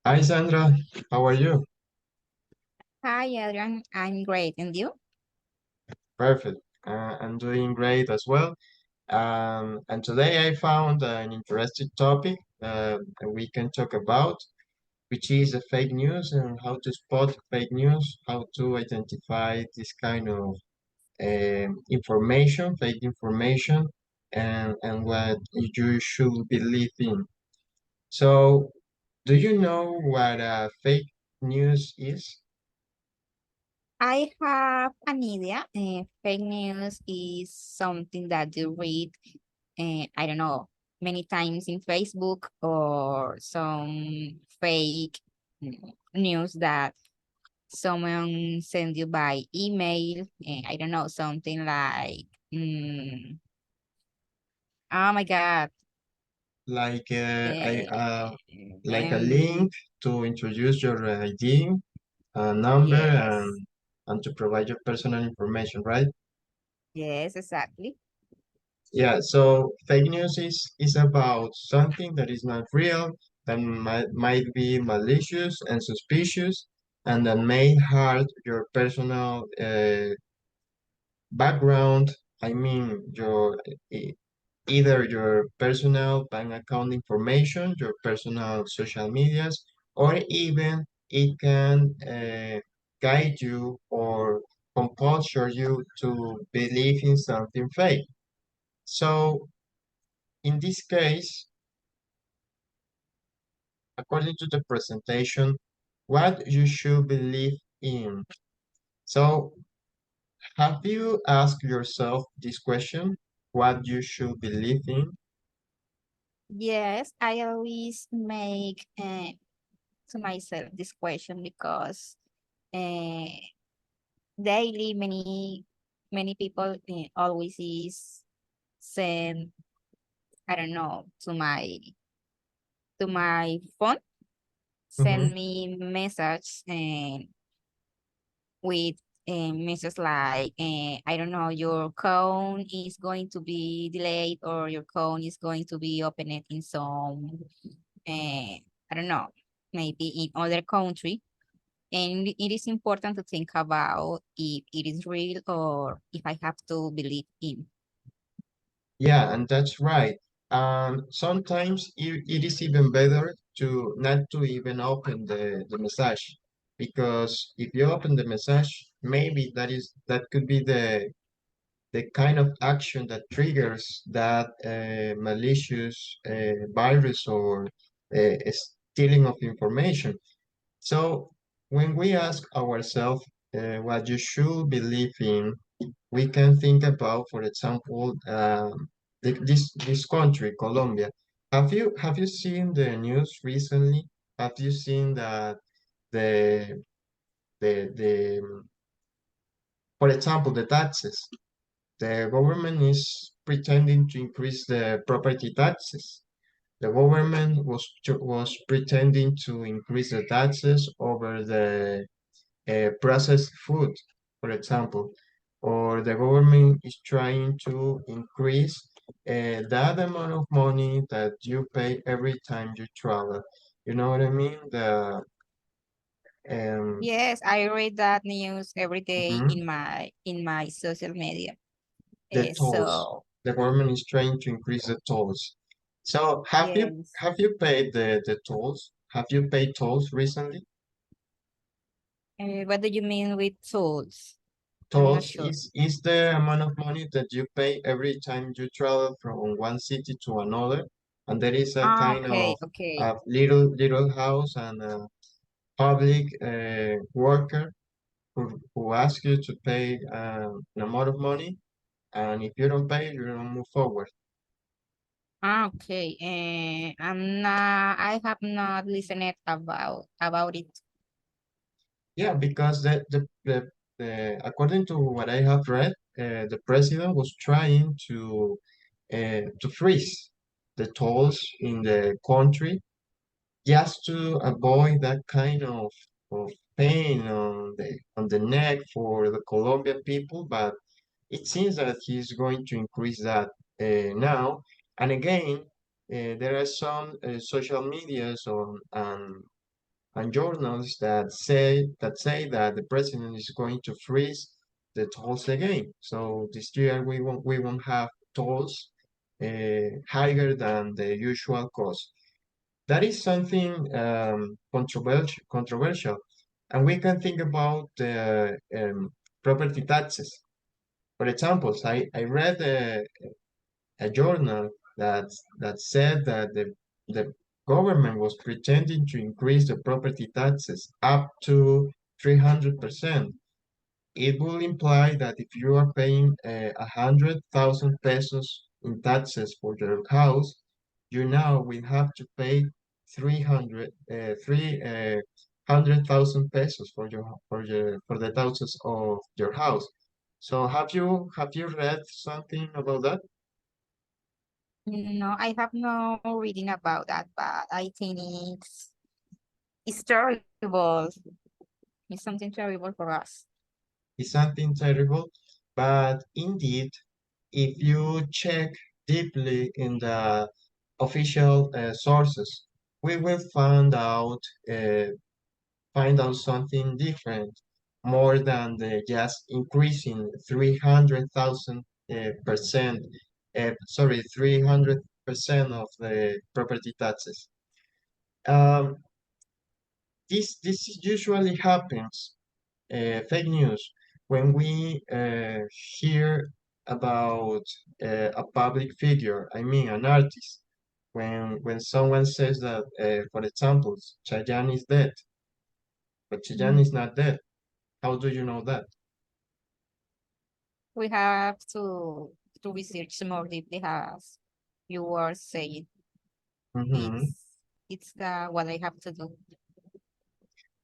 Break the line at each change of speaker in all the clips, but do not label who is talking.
Hi Sandra, how are you?
Hi, Adrian. I'm great. And you?
Perfect. I'm doing great as well. And today I found an interesting topic that we can talk about, which is the fake news and how to spot fake news, how to identify this kind of information, fake information, and what you should believe in. So, do you know what fake news is?
I have an idea. Fake news is something that you read, I don't know, many times in Facebook or some fake news that someone send you by email. I don't know, something like, mm, oh my God.
like
Uh,
like a
um,
link to introduce your ID, number,
yes,
and to provide your personal information, right?
yes, exactly.
Yeah, so fake news is about something that is not real, that might be malicious and suspicious, and that may hurt your personal background. I mean, e- either your personal bank account information, your personal social medias, or even it can guide you or compulsion you to believe in something fake. So in this case, according to the presentation, what you should believe in. So have you asked yourself this question? What you should believe in?
Yes, I always make to myself this question because uh, daily many people always is send, I don't know, to my phone,
Mhm.
send me message and with messages like, I don't know, your account is going to be delayed or your account is going to be opened in some I don't know, maybe in other country. And it is important to think about if it is real or if I have to believe in.
Yeah, and that's right. Sometimes it is even better to not to even open the message, because if you open the message, maybe that could be the kind of action that triggers that malicious virus or stealing of information. So when we ask ourselves what you should believe in, we can think about, for example, this country, Colombia. Have you seen the news recently? Have you seen that the the for example, the taxes? The government is pretending to increase the property taxes. The government was pretending to increase the taxes over the processed food, for example, or the government is trying to increase that amount of money that you pay every time you travel. You know what I mean? Um,
Yes, I read that news every day
mhm,
in my social media.
the tolls.
So
The government is trying to increase the tolls. So
yes.
have you paid the tolls? Have you paid tolls recently?
What do you mean with tools? I'm not
Tolls
sure.
is the amount of money that you pay every time you travel from one city to another, and there is a
Ah,
kind
okay,
of
okay.
a little house and a public worker who asks you to pay an amount of money, and if you don't pay, you don't move forward.
Ah, okay. I have not listened about it.
Yeah, because according to what I have read, the president was trying to freeze the tolls in the country just to avoid that kind of pain on the neck for the Colombian people. But it seems that he's going to increase that now. And again, there are some social medias and journals that say that the president is going to freeze the tolls again. So this year we won't have tolls higher than the usual cost. That is something controversial, and we can think about the property taxes. For example, I read a journal that said that the government was pretending to increase the property taxes up to 300%. It will imply that if you are paying 100,000 pesos in taxes for your house, you now will have to pay 300,000 pesos for the taxes of your house. So have you read something about that?
No, I have no reading about that, but I think it's terrible. It's something terrible for us.
It's something terrible, but indeed, if you check deeply in the official sources, we will find out something different, more than the just increasing 300,000 percent, 300% of the property taxes. Um, this usually happens, fake news, when we hear about a public figure, I mean an artist. When someone says that, for example, Chayanne is dead, but Chayanne
Mm.
is not dead. How do you know that?
We have to research more deeply as you were saying.
Mhm.
It's the what I have to do.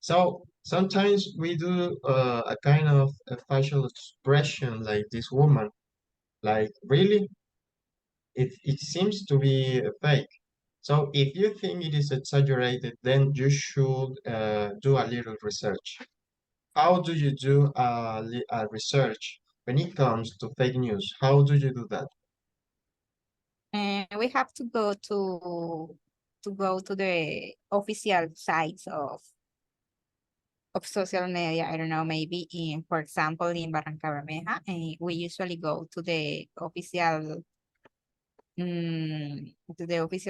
So sometimes we do a kind of a facial expression like this woman, like really, it seems to be fake. So if you think it is exaggerated, then you should do a little research. How do you do a research when it comes to fake news? How do you do that?
And we have to go to the official sites of social media. I don't know, maybe for example, in Barranca Bermeja, we usually go to the official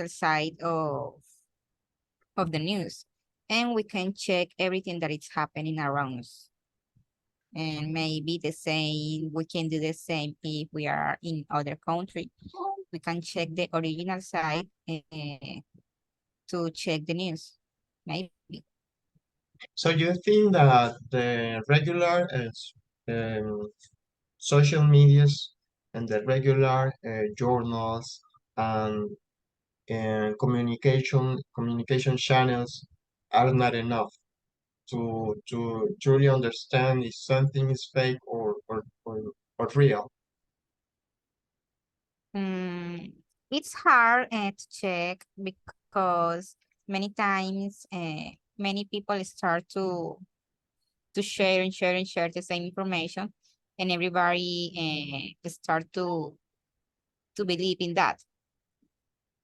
site of the news, and we can check everything that is happening around us. And maybe the same, we can do the same if we are in other country. We can check the original site to check the news. Maybe.
So you think that the regular social medias and the regular journals and communication channels are not enough to truly understand if something is fake or real.
Mm, it's hard to check because many times many people start to share and share and share the same information, and everybody start to believe in that.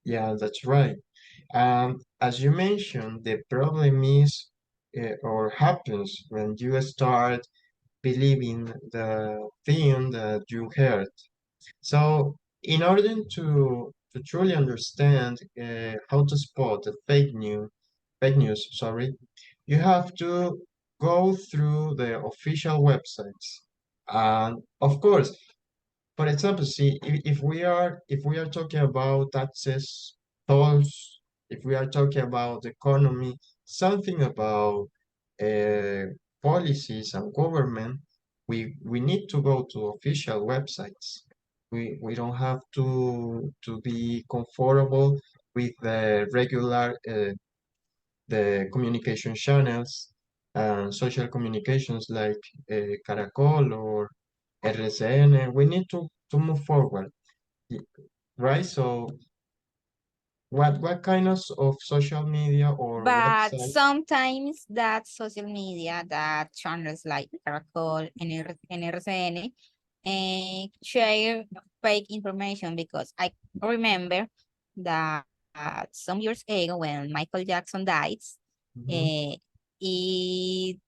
Yeah, that's right. As you mentioned, the problem is or happens when you start believing the thing that you heard. So, in order to truly understand how to spot the fake news, sorry, you have to go through the official websites. And of course, for example, see, if we are talking about taxes, tolls, if we are talking about the economy, something about uh, policies and government, we need to go to official websites. We don't have to be comfortable with the communication channels and social communications like Caracol or RCN. We need to move forward, y- right? So what kind of social media or
But
websites?
sometimes that social media, that channels like Caracol and NRCN, share fake information, because I remember that some years ago when Michael Jackson died,
Mhm.
It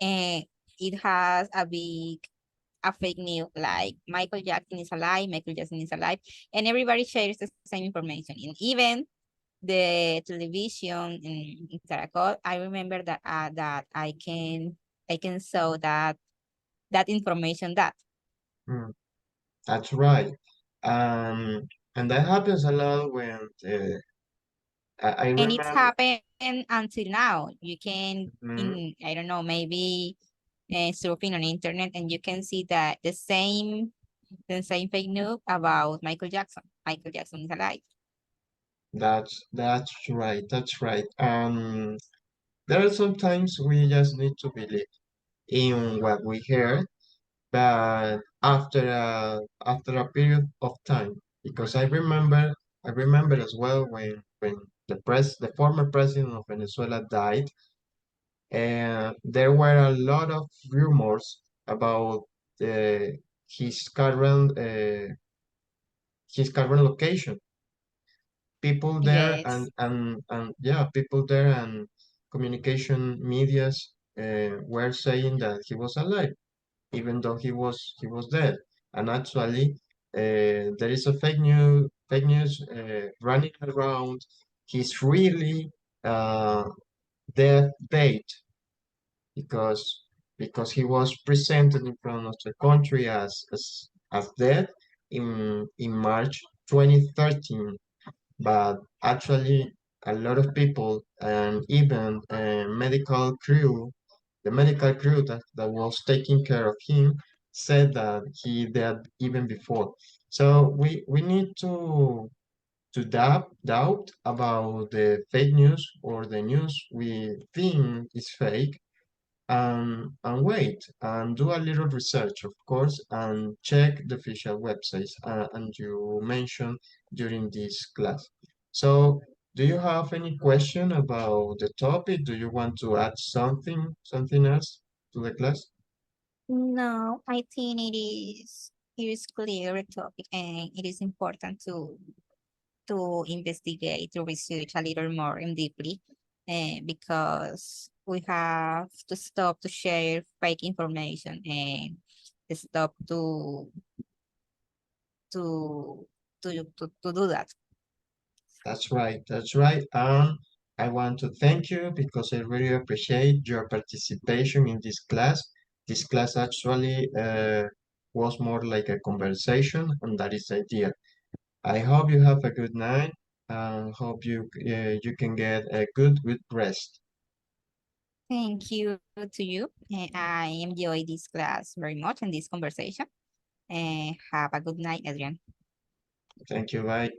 uh, it has a fake news like Michael Jackson is alive, Michael Jackson is alive, and everybody shares the same information. And even the television in Caracol, I remember that I can show that information that.
Mm, that's right. Um, and that happens a lot when I
And it's
remember.
happened until now. You can
Mhm.
in I don't know, maybe surfing on internet and you can see that the same fake news about Michael Jackson. Michael Jackson is alive.
That's right. That's right. There are sometimes we just need to believe in what we hear, but after a period of time, because I remember as well when the former president of Venezuela died, and there were a lot of rumors about uh, his current location. People there
Yes,
and yeah, people there and communication medias were saying that he was alive even though he was dead. And actually, there is a fake news running around. He's really death date because he was presented in front of the country as dead in March 2013. But actually, a lot of people and even the medical crew that was taking care of him said that he died even before. So we need to doubt about the fake news or the news we think is fake, and wait and do a little research, of course, and check the official websites and you mentioned during this class. So, do you have any question about the topic? Do you want to add something else to the class?
no, I think it is clear topic and it is important to investigate, to research a little more and deeply, because we have to stop to share fake information and stop to to do that.
That's right. That's right. I want to thank you because I really appreciate your participation in this class. This class actually was more like a conversation, and that is the idea. I hope you have a good night and hope you can get a good rest.
Thank you to you. I enjoy this class very much and this conversation. Have a good night, Adrian.
Thank you. Bye.